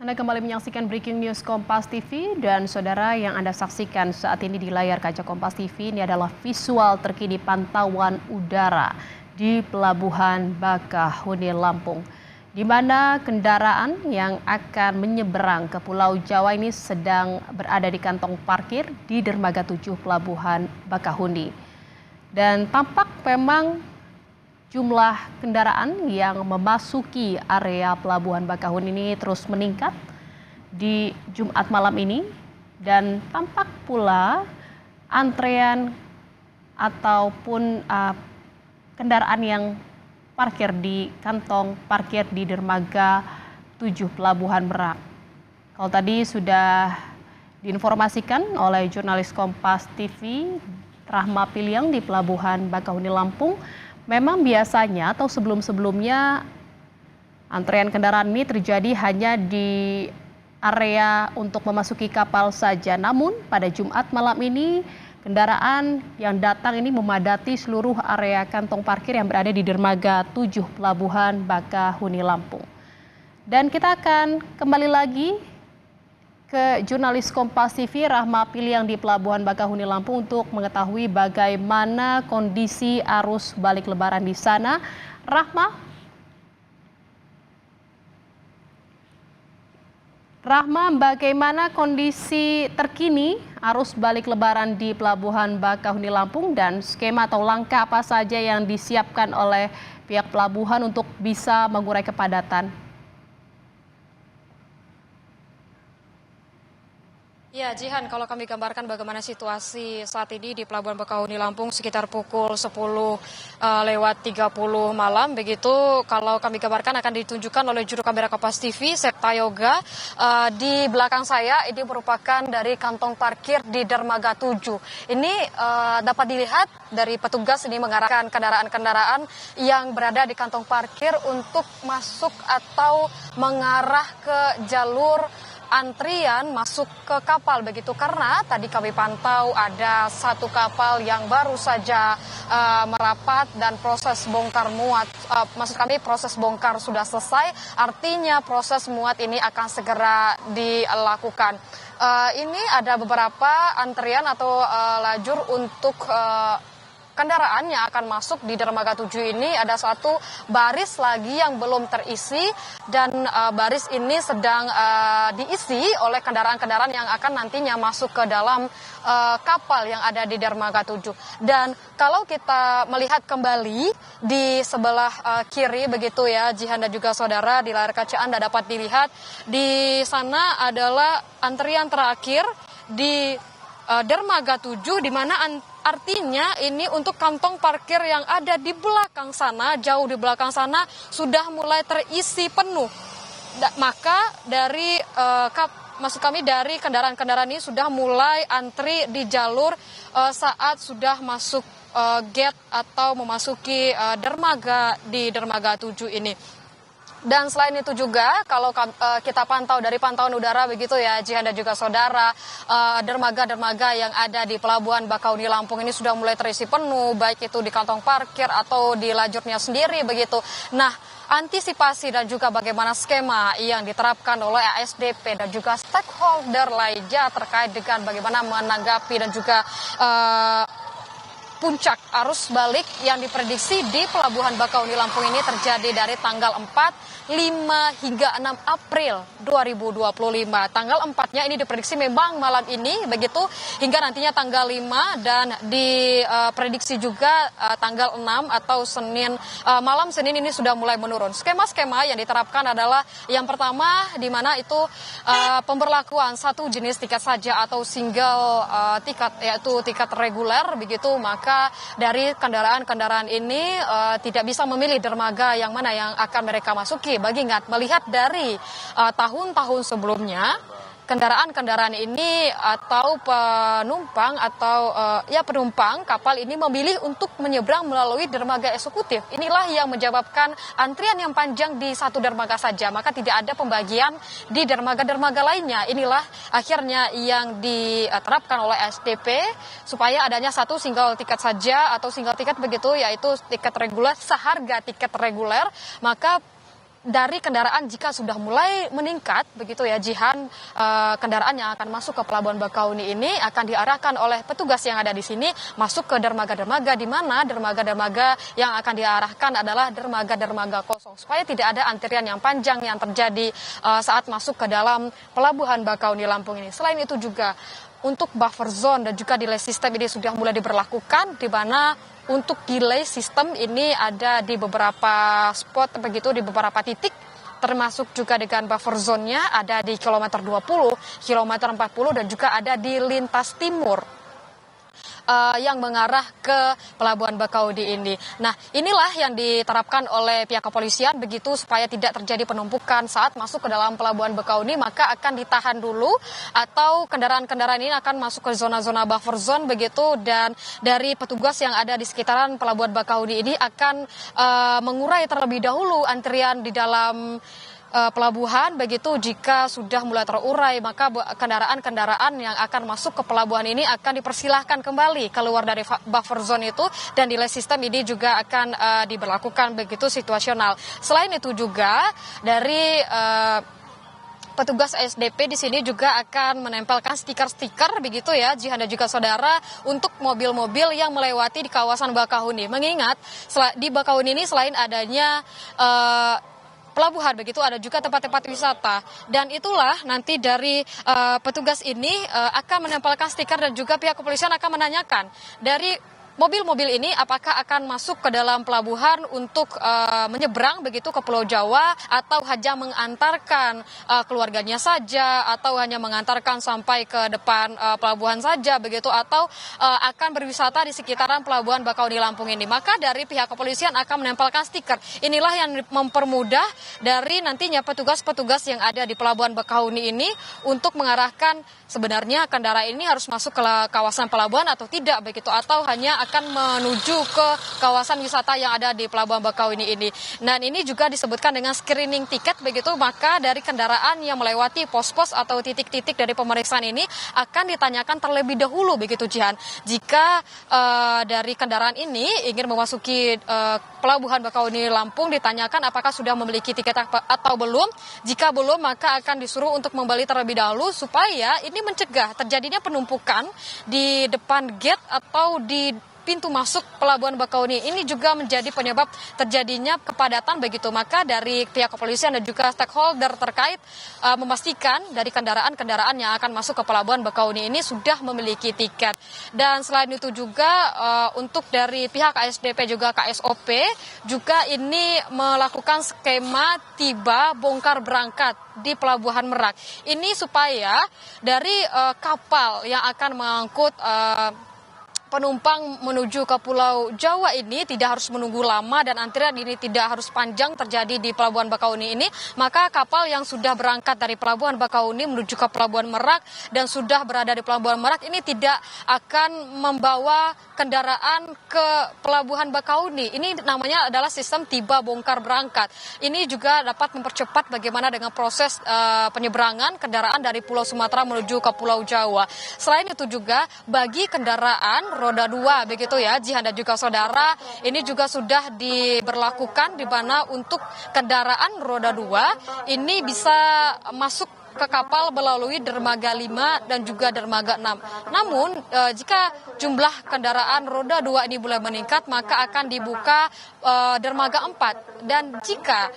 Anda kembali menyaksikan Breaking News Kompas TV dan saudara yang Anda saksikan saat ini di layar kaca Kompas TV ini adalah visual terkini pantauan udara di Pelabuhan Bakahuni, Lampung, di mana kendaraan yang akan menyeberang ke Pulau Jawa ini sedang berada di kantong parkir di Dermaga 7 Pelabuhan Bakahuni. Dan tampak memang jumlah kendaraan yang memasuki area Pelabuhan Bakahuni ini terus meningkat di Jumat malam ini dan tampak pula antrean ataupun kendaraan yang parkir di kantong parkir di Dermaga 7 Pelabuhan Merak. Kalau tadi sudah diinformasikan oleh jurnalis Kompas TV Rahma Piliang di Pelabuhan Bakahuni, Lampung, memang biasanya atau sebelum-sebelumnya antrean kendaraan ini terjadi hanya di area untuk memasuki kapal saja. Namun pada Jumat malam ini kendaraan yang datang ini memadati seluruh area kantong parkir yang berada di Dermaga 7 Pelabuhan Bakahuni, Lampung. Dan kita akan kembali lagi ke jurnalis Kompas TV Rahma Piliang di Pelabuhan Bakahuni, Lampung untuk mengetahui bagaimana kondisi arus balik lebaran di sana. Rahma, bagaimana kondisi terkini arus balik lebaran di Pelabuhan Bakahuni, Lampung dan skema atau langkah apa saja yang disiapkan oleh pihak pelabuhan untuk bisa mengurai kepadatan? Ya, Jihan, kalau kami gambarkan bagaimana situasi saat ini di Pelabuhan Bakahuni, Lampung sekitar pukul 10:30 malam. Begitu kalau kami gambarkan akan ditunjukkan oleh juru kamera Kompas TV, Septa Yoga. Di belakang saya ini merupakan dari kantong parkir di Dermaga 7. Ini dapat dilihat dari petugas ini mengarahkan kendaraan-kendaraan yang berada di kantong parkir untuk masuk atau mengarah ke jalur antrian masuk ke kapal, begitu karena tadi kami pantau ada satu kapal yang baru saja merapat dan proses bongkar muat, maksud kami proses bongkar sudah selesai, artinya proses muat ini akan segera dilakukan. Ini ada beberapa antrian atau lajur untuk kendaraan yang akan masuk di Dermaga 7 ini. Ada satu baris lagi yang belum terisi dan baris ini sedang diisi oleh kendaraan-kendaraan yang akan nantinya masuk ke dalam kapal yang ada di Dermaga 7. Dan kalau kita melihat kembali di sebelah kiri begitu ya, Jihan dan juga saudara, di layar kaca Anda dapat dilihat di sana adalah antrian terakhir di Dermaga 7, di mana artinya ini untuk kantong parkir yang ada di belakang sana, jauh di belakang sana sudah mulai terisi penuh. Maka dari maksud kami dari kendaraan-kendaraan ini sudah mulai antri di jalur saat sudah masuk gate atau memasuki dermaga di Dermaga 7 ini. Dan selain itu juga kalau kita pantau dari pantauan udara begitu ya, Jihan dan juga saudara, dermaga-dermaga yang ada di Pelabuhan Bakahuni, Lampung ini sudah mulai terisi penuh, baik itu di kantong parkir atau di lajurnya sendiri begitu. Nah, antisipasi dan juga bagaimana skema yang diterapkan oleh ASDP dan juga stakeholder lainnya terkait dengan bagaimana menanggapi dan juga puncak arus balik yang diprediksi di Pelabuhan Bakahuni, Lampung ini terjadi dari tanggal 4, 5 hingga 6 April 2025. Tanggal 4-nya ini diprediksi memang malam ini begitu hingga nantinya tanggal 5 dan diprediksi juga tanggal 6 atau Senin, malam Senin ini sudah mulai menurun. Skema-skema yang diterapkan adalah yang pertama di mana itu pemberlakuan satu jenis tiket saja atau single tiket, yaitu tiket reguler begitu, maka dari kendaraan-kendaraan ini tidak bisa memilih dermaga yang mana yang akan mereka masuki. Mengingat melihat dari tahun-tahun sebelumnya, kendaraan-kendaraan ini atau penumpang atau penumpang kapal ini memilih untuk menyeberang melalui dermaga eksekutif. Inilah yang menyebabkan antrian yang panjang di satu dermaga saja, maka tidak ada pembagian di dermaga-dermaga lainnya. Inilah akhirnya yang diterapkan oleh SDP supaya adanya satu single tiket saja atau single tiket begitu, yaitu tiket reguler seharga tiket reguler, maka dari kendaraan jika sudah mulai meningkat begitu ya Jihan, kendaraan yang akan masuk ke Pelabuhan Bakauni ini akan diarahkan oleh petugas yang ada di sini masuk ke dermaga-dermaga, di mana dermaga-dermaga yang akan diarahkan adalah dermaga-dermaga kosong supaya tidak ada antrian yang panjang yang terjadi saat masuk ke dalam Pelabuhan Bakauni Lampung ini. Selain itu juga untuk buffer zone dan juga delay system ini sudah mulai diberlakukan, di mana untuk delay system ini ada di beberapa spot begitu, di beberapa titik, termasuk juga dengan buffer zone-nya ada di kilometer 20, kilometer 40 dan juga ada di lintas timur yang mengarah ke Pelabuhan Bakauni ini. Nah, inilah yang diterapkan oleh pihak kepolisian begitu supaya tidak terjadi penumpukan saat masuk ke dalam Pelabuhan Bakauni, maka akan ditahan dulu atau kendaraan-kendaraan ini akan masuk ke zona-zona buffer zone begitu, dan dari petugas yang ada di sekitaran Pelabuhan Bakauni ini akan mengurai terlebih dahulu antrian di dalam pelabuhan begitu. Jika sudah mulai terurai, maka kendaraan-kendaraan yang akan masuk ke pelabuhan ini akan dipersilahkan kembali keluar dari buffer zone itu, dan delay system ini juga akan diberlakukan begitu situasional. Selain itu juga dari petugas SDP di sini juga akan menempelkan stiker-stiker begitu ya Jihan dan juga saudara untuk mobil-mobil yang melewati di kawasan Bakauni. Mengingat di Bakauni ini selain adanya pelabuhan begitu, ada juga tempat-tempat wisata, dan itulah nanti dari petugas ini akan menempelkan stiker dan juga pihak kepolisian akan menanyakan dari mobil-mobil ini apakah akan masuk ke dalam pelabuhan untuk menyeberang begitu ke Pulau Jawa, atau hanya mengantarkan keluarganya saja, atau hanya mengantarkan sampai ke depan pelabuhan saja begitu, atau akan berwisata di sekitaran Pelabuhan Bakauni Lampung ini. Maka dari pihak kepolisian akan menempelkan stiker. Inilah yang mempermudah dari nantinya petugas-petugas yang ada di Pelabuhan Bakauni ini untuk mengarahkan sebenarnya kendaraan ini harus masuk ke kawasan pelabuhan atau tidak begitu, atau hanya akan menuju ke kawasan wisata yang ada di Pelabuhan Bakauni ini. Dan ini juga disebutkan dengan screening tiket begitu, maka dari kendaraan yang melewati pos-pos atau titik-titik dari pemeriksaan ini akan ditanyakan terlebih dahulu begitu Jihan. Jika dari kendaraan ini ingin memasuki Pelabuhan Bakauni Lampung, ditanyakan apakah sudah memiliki tiket atau belum. Jika belum, maka akan disuruh untuk membeli terlebih dahulu supaya ini mencegah terjadinya penumpukan di depan gate atau di pintu masuk Pelabuhan Bakauni. Ini juga menjadi penyebab terjadinya kepadatan begitu. Maka dari pihak kepolisian dan juga stakeholder terkait memastikan dari kendaraan-kendaraan yang akan masuk ke Pelabuhan Bakauni ini sudah memiliki tiket. Dan selain itu juga untuk dari pihak ASDP juga KSOP juga ini melakukan skema tiba bongkar berangkat di Pelabuhan Merak. Ini supaya dari kapal yang akan mengangkut penumpang menuju ke Pulau Jawa ini tidak harus menunggu lama dan antrian ini tidak harus panjang terjadi di Pelabuhan Bakauni ini, maka kapal yang sudah berangkat dari Pelabuhan Bakauni menuju ke Pelabuhan Merak dan sudah berada di Pelabuhan Merak ini tidak akan membawa kendaraan ke Pelabuhan Bakauni. Ini namanya adalah sistem tiba bongkar berangkat. Ini juga dapat mempercepat bagaimana dengan proses penyeberangan kendaraan dari Pulau Sumatera menuju ke Pulau Jawa. Selain itu juga bagi kendaraan roda 2 begitu ya Jihan dan juga saudara, ini juga sudah diberlakukan di mana untuk kendaraan roda 2 ini bisa masuk ke kapal melalui dermaga 5 dan juga dermaga 6. Namun jika jumlah kendaraan roda 2 ini mulai meningkat, maka akan dibuka dermaga 4. Dan jika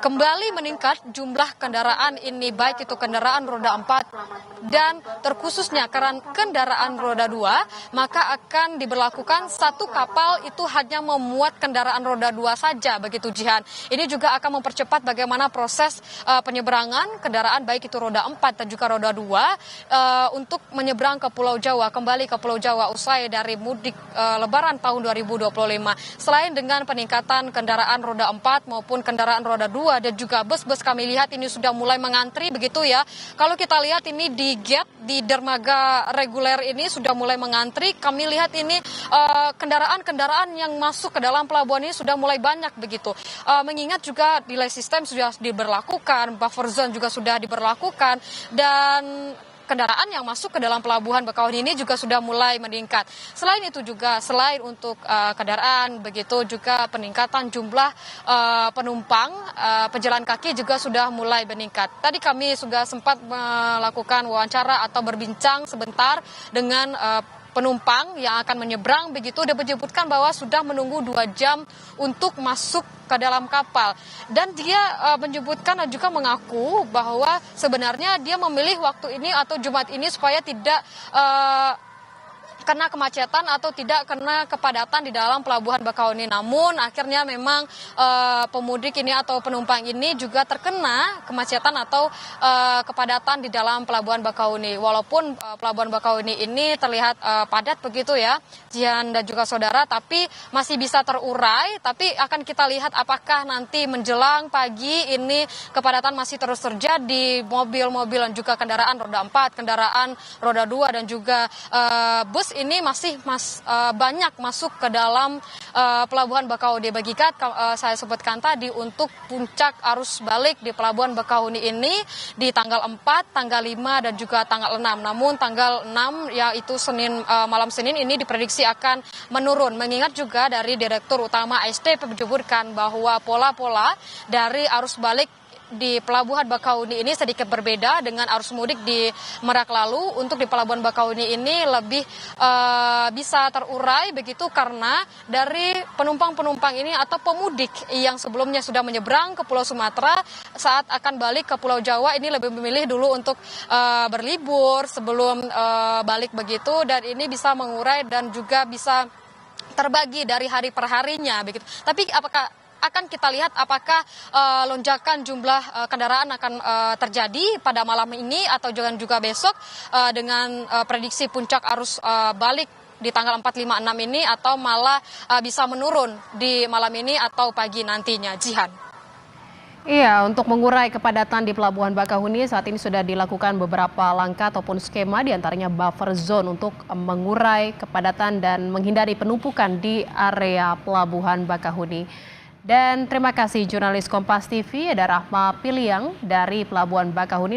kembali meningkat jumlah kendaraan ini, baik itu kendaraan roda 4 dan terkhususnya kendaraan roda 2, maka akan diberlakukan satu kapal itu hanya memuat kendaraan roda 2 saja begitu Jihan. Ini juga akan mempercepat bagaimana proses penyeberangan kendaraan baik itu roda 4 dan juga roda 2 untuk menyeberang ke Pulau Jawa, kembali ke Pulau Jawa usai dari mudik Lebaran tahun 2025. Selain dengan peningkatan kendaraan roda 4 maupun kendaraan roda 2 dan juga bus-bus, kami lihat ini sudah mulai mengantri begitu ya. Kalau kita lihat ini di gate di dermaga reguler ini sudah mulai mengantri. Kami lihat ini kendaraan-kendaraan yang masuk ke dalam pelabuhan ini sudah mulai banyak begitu. Mengingat juga delay system sudah diberlakukan, buffer zone juga sudah diberlakukan, dan kendaraan yang masuk ke dalam pelabuhan Bakauheni ini juga sudah mulai meningkat. Selain itu juga, selain untuk kendaraan, begitu juga peningkatan jumlah penumpang, pejalan kaki juga sudah mulai meningkat. Tadi kami juga sempat melakukan wawancara atau berbincang sebentar dengan penumpang yang akan menyeberang, begitu dia menyebutkan bahwa sudah menunggu 2 jam untuk masuk ke dalam kapal. Dan dia menyebutkan dan juga mengaku bahwa sebenarnya dia memilih waktu ini atau Jumat ini supaya tidak kena kemacetan atau tidak kena kepadatan di dalam pelabuhan Bakauheni. Namun akhirnya memang pemudik ini atau penumpang ini juga terkena kemacetan atau kepadatan di dalam pelabuhan Bakauheni. Walaupun pelabuhan Bakauheni ini terlihat padat begitu ya, Jihan dan juga saudara, tapi masih bisa terurai. Tapi akan kita lihat apakah nanti menjelang pagi ini kepadatan masih terus terjadi, mobil-mobil dan juga kendaraan roda 4, kendaraan roda 2 dan juga bus ini masih banyak masuk ke dalam pelabuhan Bakauheni. Bagikan saya sebutkan tadi untuk puncak arus balik di pelabuhan Bakauheni ini di tanggal 4, tanggal 5 dan juga tanggal 6. Namun tanggal 6 yaitu malam Senin ini diprediksi akan menurun. Mengingat juga dari Direktur Utama ASDP menyebutkan bahwa pola-pola dari arus balik di pelabuhan Bakauheni ini sedikit berbeda dengan arus mudik di Merak lalu. Untuk di pelabuhan Bakauheni ini lebih bisa terurai begitu karena dari penumpang-penumpang ini atau pemudik yang sebelumnya sudah menyeberang ke Pulau Sumatera saat akan balik ke Pulau Jawa ini lebih memilih dulu untuk berlibur sebelum balik begitu, dan ini bisa mengurai dan juga bisa terbagi dari hari per harinya begitu. Tapi akan kita lihat apakah lonjakan jumlah kendaraan akan terjadi pada malam ini atau juga besok dengan prediksi puncak arus balik di tanggal 4, 5, 6 ini, atau malah bisa menurun di malam ini atau pagi nantinya, Jihan. Iya, untuk mengurai kepadatan di Pelabuhan Bakauheni saat ini sudah dilakukan beberapa langkah ataupun skema, diantaranya buffer zone untuk mengurai kepadatan dan menghindari penumpukan di area Pelabuhan Bakauheni. Dan terima kasih jurnalis Kompas TV, ada Rahma Piliang dari Pelabuhan Bakauheni.